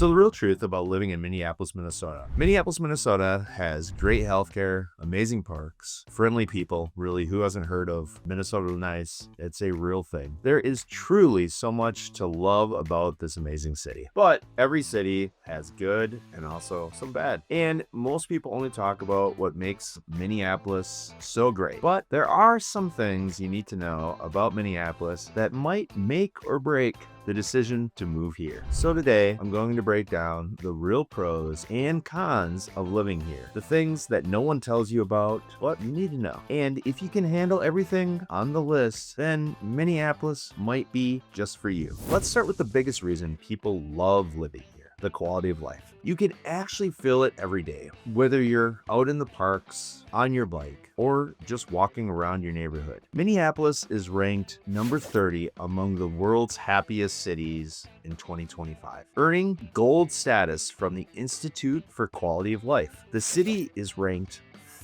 So the real truth about living in Minneapolis, Minnesota. Minneapolis, Minnesota has great healthcare, amazing parks, friendly people. Really, who hasn't heard of Minnesota Nice? It's a real thing. There is truly so much to love about this amazing city. But every city has good and also some bad. And most people only talk about what makes Minneapolis so great. But there are some things you need to know about Minneapolis that might make or break the decision to move here. So today, I'm going to break down the real pros and cons of living here. The things that no one tells you about, what you need to know. And if you can handle everything on the list, then Minneapolis might be just for you. Let's start with the biggest reason people love living here. The quality of life. You can actually feel it every day, whether you're out in the parks, on your bike, or just walking around your neighborhood. Minneapolis is ranked number 30 among the world's happiest cities in 2025, earning gold status from the Institute for Quality of Life. The city is ranked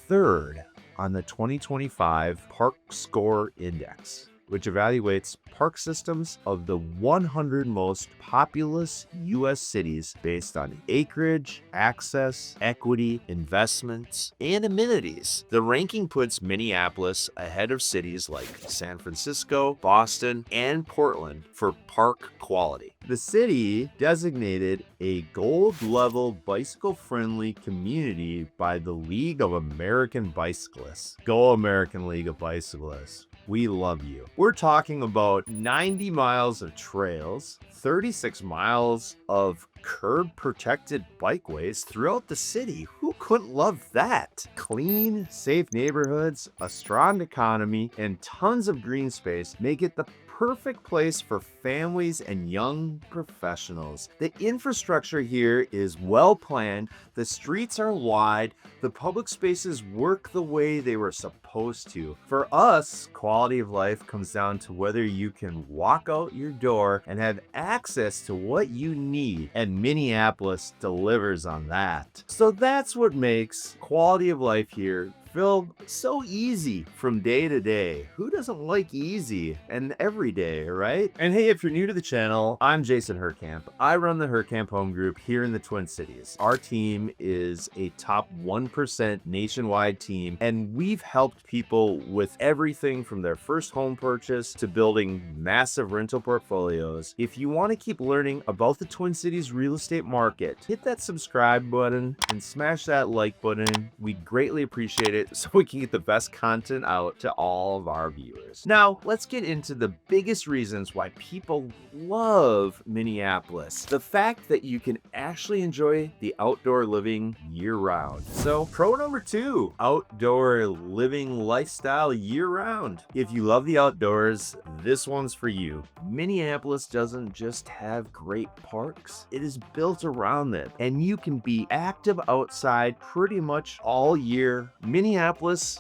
third on the 2025 Park Score Index, which evaluates park systems of the 100 most populous U.S. cities based on acreage, access, equity, investments, and amenities. The ranking puts Minneapolis ahead of cities like San Francisco, Boston, and Portland for park quality. The city designated a gold-level bicycle-friendly community by the League of American Bicyclists. Go American League of Bicyclists. We love you. We're talking about 90 miles of trails, 36 miles of curb-protected bikeways throughout the city. Who couldn't love that? Clean, safe neighborhoods, a strong economy, and tons of green space make it the perfect place for families and young professionals. The infrastructure here is well planned, the streets are wide, the public spaces work the way they were supposed to. For us, quality of life comes down to whether you can walk out your door and have access to what you need, and Minneapolis delivers on that. So that's what makes quality of life here feel so easy from day to day. Who doesn't like easy and every day, right? And hey, if you're new to the channel, I'm Jason Huerkamp. I run the Huerkamp Home Group here in the Twin Cities. Our team is a top 1% nationwide team, and we've helped people with everything from their first home purchase to building massive rental portfolios. If you want to keep learning about the Twin Cities real estate market, hit that subscribe button and smash that like button. We greatly appreciate it, so we can get the best content out to all of our viewers. Now, let's get into the biggest reasons why people love Minneapolis. The fact that you can actually enjoy the outdoor living year-round. So, pro number 2, outdoor living lifestyle year-round. If you love the outdoors, this one's for you. Minneapolis doesn't just have great parks, it is built around them, and you can be active outside pretty much all year. Minneapolis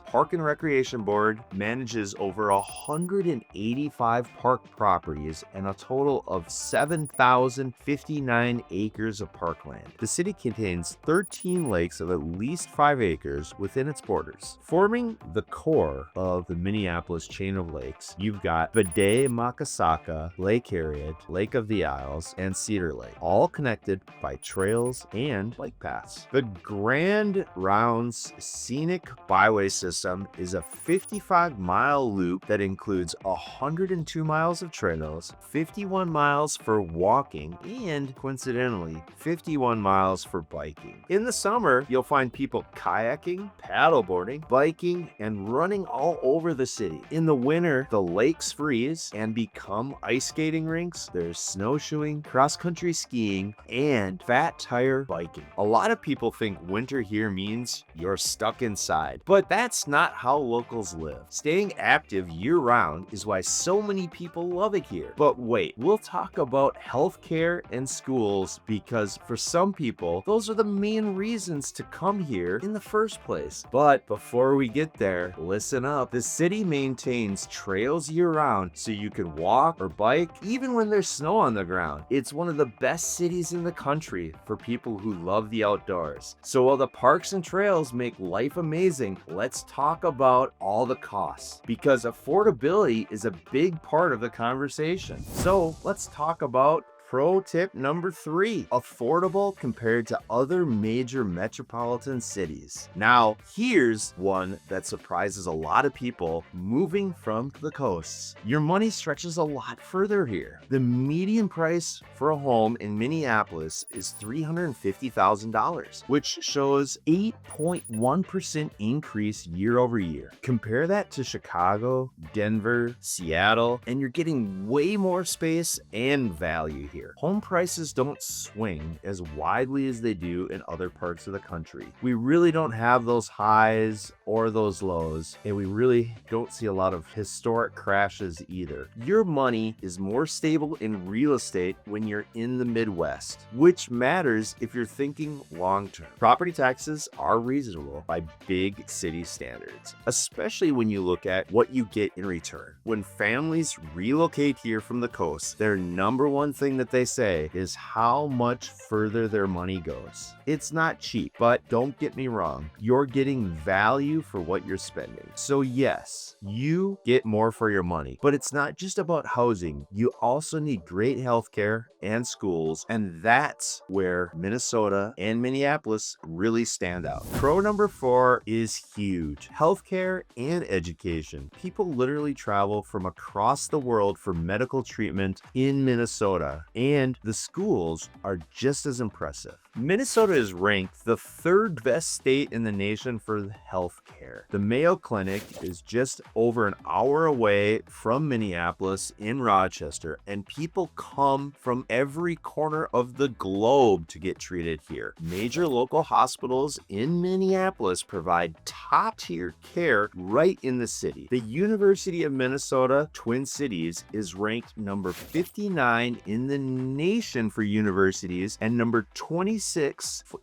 Park and Recreation Board manages over 185 park properties and a total of 7,059 acres of parkland. The city contains 13 lakes of at least 5 acres within its borders. Forming the core of the Minneapolis chain of lakes, you've got Makasaka, Lake Harriet, Lake of the Isles, and Cedar Lake, all connected by trails and bike paths. The Grand Rounds Scenic Byway system is a 55-mile loop that includes 102 miles of trails, 51 miles for walking, and coincidentally, 51 miles for biking. In the summer, you'll find people kayaking, paddleboarding, biking, and running all over the city. In the winter, the lakes freeze and become ice skating rinks. There's snowshoeing, cross-country skiing, and fat tire biking. A lot of people think winter here means you're stuck inside, but that's not how locals live. Staying active year-round is why so many people love it here. But wait, we'll talk about healthcare and schools because for some people, those are the main reasons to come here in the first place. But before we get there, listen up. The city maintains trails year-round so you can walk or bike even when there's snow on the ground. It's one of the best cities in the country for people who love the outdoors. So while the parks and trails make life amazing, let's talk about all the costs because affordability is a big part of the conversation. So let's talk about Pro tip number 3, affordable compared to other major metropolitan cities. Now, here's one that surprises a lot of people moving from the coasts. Your money stretches a lot further here. The median price for a home in Minneapolis is $350,000, which shows 8.1% increase year over year. Compare that to Chicago, Denver, Seattle, and you're getting way more space and value here. Home prices don't swing as widely as they do in other parts of the country. We really don't have those highs or those lows, and we really don't see a lot of historic crashes either. Your money is more stable in real estate when you're in the Midwest, which matters if you're thinking long-term. Property taxes are reasonable by big city standards, especially when you look at what you get in return. When families relocate here from the coast, their number one thing that they say is how much further their money goes. It's not cheap, but don't get me wrong, you're getting value for what you're spending. So yes, you get more for your money, but it's not just about housing. You also need great healthcare and schools, and that's where Minnesota and Minneapolis really stand out. Pro number 4 is huge: healthcare and education. People literally travel from across the world for medical treatment in Minnesota, and the schools are just as impressive. Minnesota is ranked the 3rd best state in the nation for healthcare. The Mayo Clinic is just over an hour away from Minneapolis in Rochester, and people come from every corner of the globe to get treated here. Major local hospitals in Minneapolis provide top-tier care right in the city. The University of Minnesota Twin Cities is ranked number 59 in the nation for universities and number 26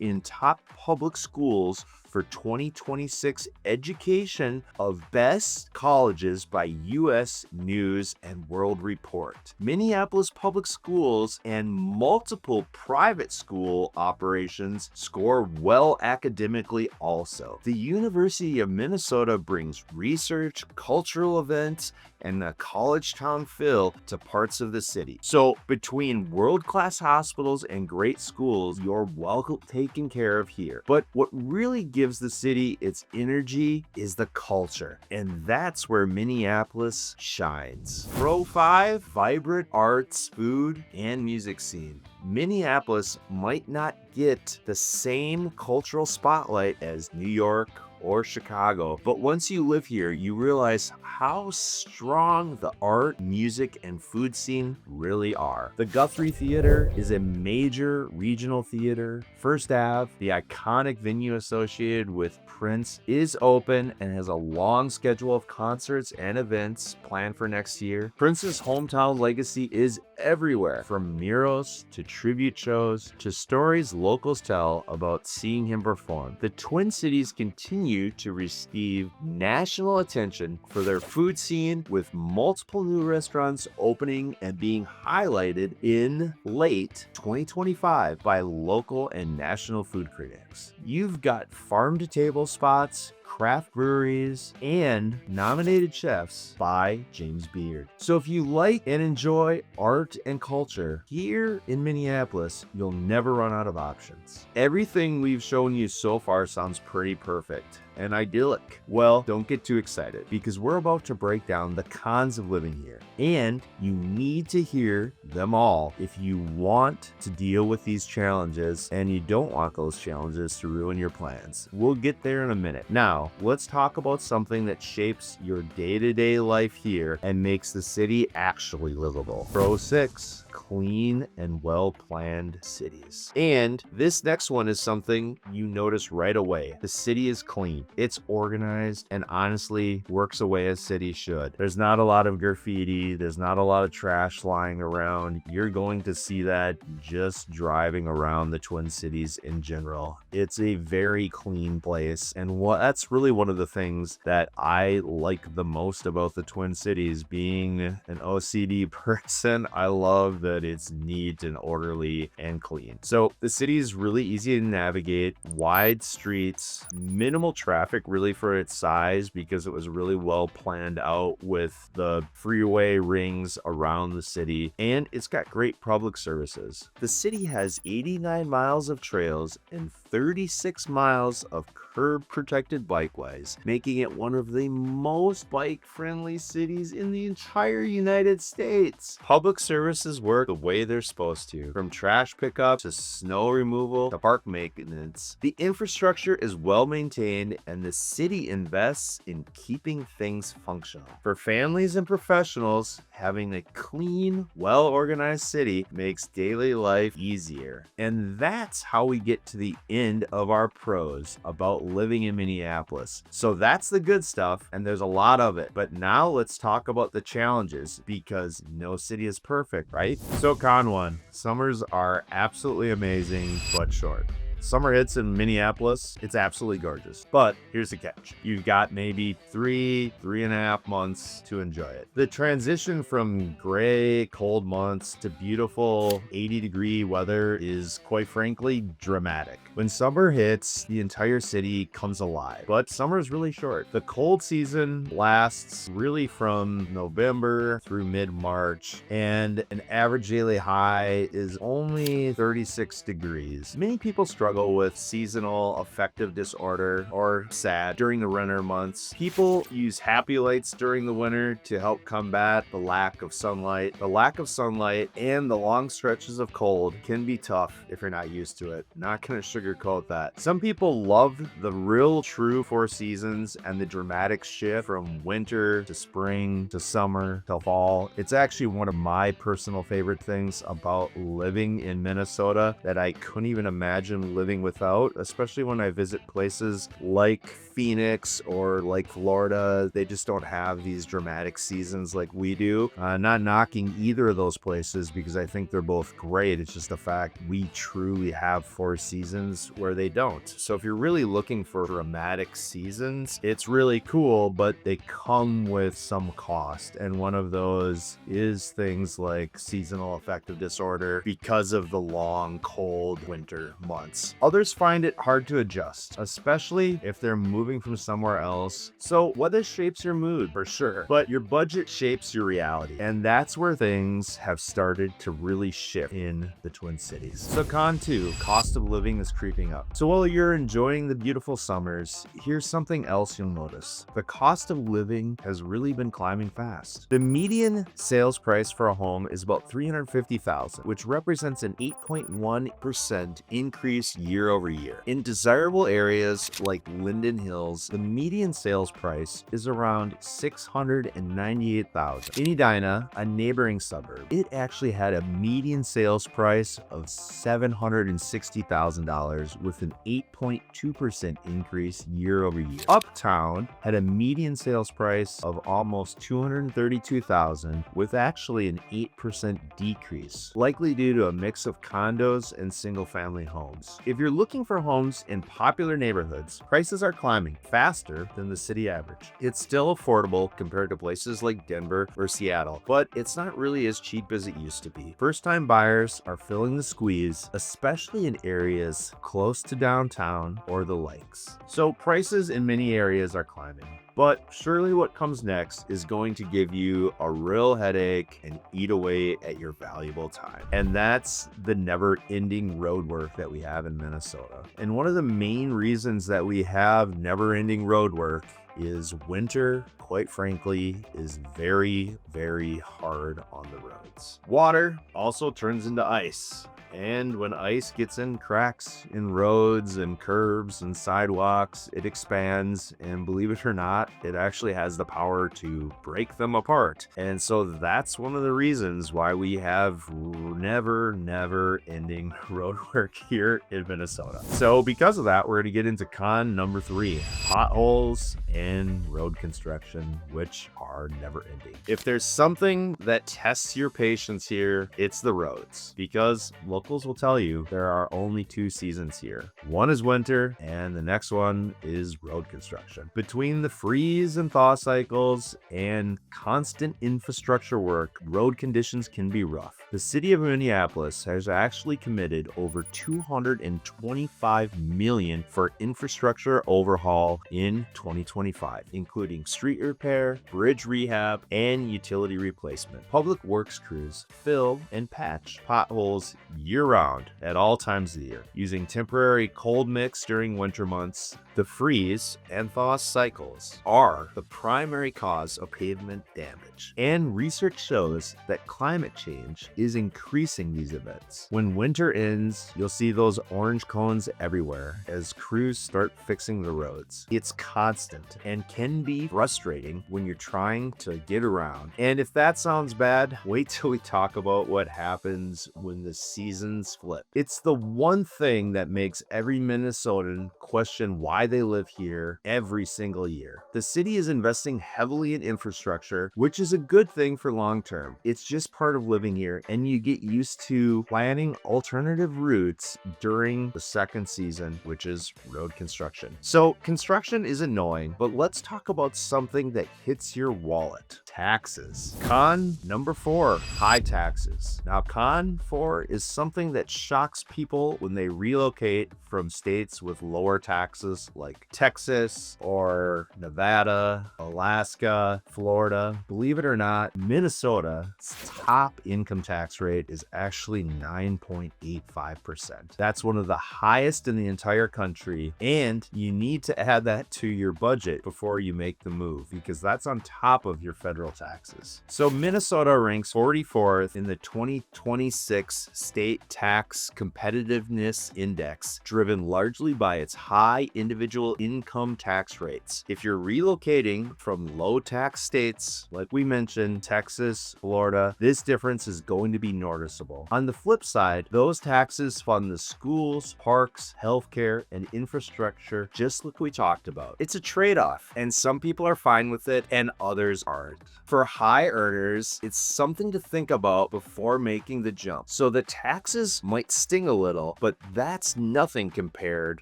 in top public schools for 2026 education of best colleges by U.S. News and World Report. Minneapolis public schools and multiple private school operations score well academically also. The University of Minnesota brings research, cultural events, and a college town feel to parts of the city. So between world-class hospitals and great schools, you're well taken care of here. But what really gives the city its energy is the culture, and that's where Minneapolis shines. Pro 5, vibrant arts, food, and music scene. Minneapolis might not get the same cultural spotlight as New York or Chicago, but once you live here, you realize how strong the art, music, and food scene really are. The Guthrie Theater is a major regional theater. First Ave, the iconic venue associated with Prince, is open and has a long schedule of concerts and events planned for next year. Prince's hometown legacy is everywhere, from murals to tribute shows to stories locals tell about seeing him perform. The Twin Cities continue to receive national attention for their food scene, with multiple new restaurants opening and being highlighted in late 2025 by local and national food critics. You've got farm-to-table spots, craft breweries, and nominated chefs by James Beard. So if you like and enjoy art and culture, here in Minneapolis, you'll never run out of options. Everything we've shown you so far sounds pretty perfect and idyllic. Well, don't get too excited, because we're about to break down the cons of living here, and you need to hear them all if you want to deal with these challenges and you don't want those challenges to ruin your plans. We'll get there in a minute. Now, let's talk about something that shapes your day-to-day life here and makes the city actually livable. Pro 6, clean and well-planned cities. And this next one is something you notice right away. The city is clean. It's organized and honestly works the way a city should. There's not a lot of graffiti. There's not a lot of trash lying around. You're going to see that just driving around the Twin Cities in general. It's a very clean place, and that's really one of the things that I like the most about the Twin Cities. Being an OCD person, I love that it's neat and orderly and clean. So the city is really easy to navigate, wide streets, minimal traffic, traffic really for its size because it was really well planned out with the freeway rings around the city, and it's got great public services. The city has 89 miles of trails and 36 miles of curb protected bikeways, making it one of the most bike friendly cities in the entire United States. Public services work the way they're supposed to, from trash pickup to snow removal to park maintenance. The infrastructure is well maintained and the city invests in keeping things functional. For families and professionals, having a clean, well-organized city makes daily life easier. And that's how we get to the end of our pros about living in Minneapolis. So that's the good stuff, and there's a lot of it. But now let's talk about the challenges, because no city is perfect, right? So con one, summers are absolutely amazing, but short. Summer hits in Minneapolis, it's absolutely gorgeous. But here's the catch. You've got maybe 3.5 months to enjoy it. The transition from gray, cold months to beautiful 80-degree weather is, quite frankly, dramatic. When summer hits, the entire city comes alive. But summer is really short. The cold season lasts really from November through mid-March, and an average daily high is only 36 degrees. Many people struggle with seasonal affective disorder or SAD during the winter months. People use happy lights during the winter to help combat the lack of sunlight. The lack of sunlight and the long stretches of cold can be tough if you're not used to it. Not gonna sugarcoat that. Some people love the real true 4 seasons and the dramatic shift from winter to spring to summer to fall. It's actually one of my personal favorite things about living in Minnesota that I couldn't even imagine living without, especially when I visit places like Phoenix or like Florida. They just don't have these dramatic seasons like we do. Not knocking either of those places because I think they're both great. It's just the fact we truly have 4 seasons where they don't. So if you're really looking for dramatic seasons, it's really cool, but they come with some cost. And one of those is things like seasonal affective disorder because of the long, cold winter months. Others find it hard to adjust, especially if they're moving from somewhere else. So weather shapes your mood for sure, but your budget shapes your reality. And that's where things have started to really shift in the Twin Cities. So con 2, cost of living is creeping up. So while you're enjoying the beautiful summers, here's something else you'll notice. The cost of living has really been climbing fast. The median sales price for a home is about $350,000, which represents an 8.1% increase year over year. In desirable areas like Linden Hills, the median sales price is around $698,000. In Edina, a neighboring suburb, it actually had a median sales price of $760,000 with an 8.2% increase year over year. Uptown had a median sales price of almost $232,000 with actually an 8% decrease, likely due to a mix of condos and single-family homes. If you're looking for homes in popular neighborhoods, prices are climbing faster than the city average. It's still affordable compared to places like Denver or Seattle, but it's not really as cheap as it used to be. First-time buyers are filling the squeeze, especially in areas close to downtown or the lakes. So prices in many areas are climbing. But surely what comes next is going to give you a real headache and eat away at your valuable time. And that's the never-ending road work that we have in Minnesota. And one of the main reasons that we have never-ending road work is winter, quite frankly, is very, very hard on the roads. Water also turns into ice. And when ice gets in cracks in roads and curbs and sidewalks, it expands, and believe it or not, it actually has the power to break them apart. And so that's one of the reasons why we have never ending road work here in Minnesota. So because of that, we're going to get into con number 3, potholes and and road construction, which are never ending. If there's something that tests your patience here, it's the roads, because locals will tell you there are only 2 seasons here. One is winter and the next one is road construction. Between the freeze and thaw cycles and constant infrastructure work, road conditions can be rough. The city of Minneapolis has actually committed over $225 million for infrastructure overhaul in 2025, including street repair, bridge rehab, and utility replacement. Public works crews fill and patch potholes year-round at all times of the year, using temporary cold mix during winter months. The freeze and thaw cycles are the primary cause of pavement damage, and research shows that climate change is increasing these events. When winter ends, you'll see those orange cones everywhere as crews start fixing the roads. It's constant and can be frustrating when you're trying to get around. And if that sounds bad, wait till we talk about what happens when the seasons flip. It's the one thing that makes every Minnesotan question why they live here every single year. The city is investing heavily in infrastructure, which is a good thing for long term. It's just part of living here, and you get used to planning alternative routes during the second season, which is road construction. So construction is annoying, but let's talk about something that hits your wallet: taxes. Con number 4, high taxes. Now, con 4 is something that shocks people when they relocate from states with lower taxes like Texas or Nevada, Alaska, Florida. Believe it or not, Minnesota's top income tax rate is actually 9.85%. That's one of the highest in the entire country, and you need to add that to your budget before you make the move, because that's on top of your federal taxes. So Minnesota ranks 44th in the 2026 State Tax Competitiveness Index, driven largely by its high individual income tax rates. If you're relocating from low tax states, like we mentioned, Texas, Florida, this difference is going to be noticeable. On the flip side, those taxes fund the schools, parks, healthcare, and infrastructure, just like we talked about. It's a trade-off, and some people are fine with it and others aren't. For high earners, it's something to think about before making the jump. So the taxes might sting a little, but that's nothing compared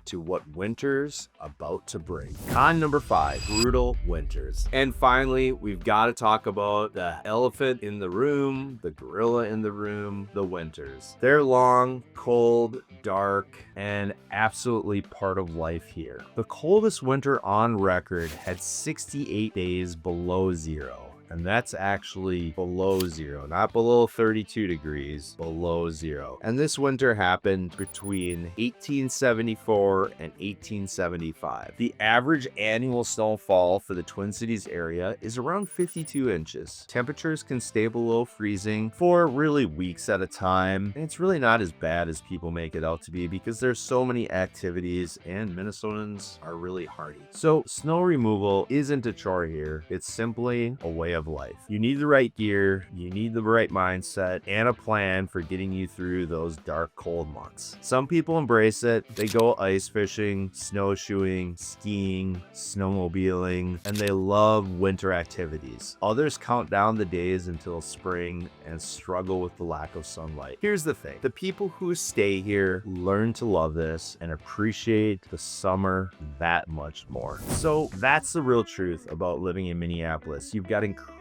to what winter's about to bring. Con number 5, brutal winters. And finally, we've got to talk about the elephant in the room, the gorilla in the room, the winters. They're long, cold, dark, and absolutely part of life here. The coldest winter on record had 68 days below zero. And that's actually below zero, not below 32 degrees, below zero. And this winter happened between 1874 and 1875. The average annual snowfall for the Twin Cities area is around 52 inches. Temperatures can stay below freezing for really weeks at a time. And it's really not as bad as people make it out to be, because there's so many activities and Minnesotans are really hardy. So snow removal isn't a chore here. It's simply a way of life. You need the right gear, you need the right mindset, and a plan for getting you through those dark, cold months. Some people embrace it. They go ice fishing, snowshoeing, skiing, snowmobiling, and they love winter activities. Others count down the days until spring and struggle with the lack of sunlight. Here's the thing: the people who stay here learn to love this and appreciate the summer that much more. So that's the real truth about living in Minneapolis. You've got incredible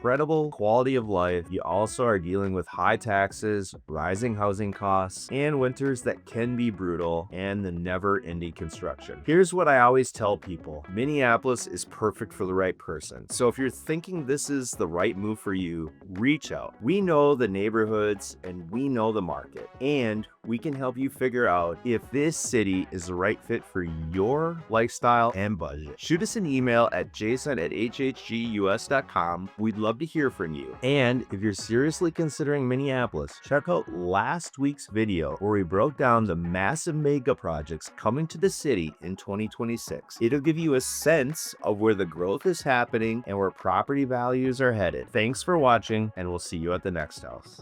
quality of life. You also are dealing with high taxes, rising housing costs, and winters that can be brutal, and the never-ending construction. Here's what I always tell people: Minneapolis is perfect for the right person. So if you're thinking this is the right move for you, reach out. We know the neighborhoods and we know the market, and we can help you figure out if this city is the right fit for your lifestyle and budget. Shoot us an email at jason@hhgus.com. We'd love to hear from you. And if you're seriously considering Minneapolis, check out last week's video where we broke down the massive mega projects coming to the city in 2026. It'll give you a sense of where the growth is happening and where property values are headed. Thanks for watching, and we'll see you at the next house.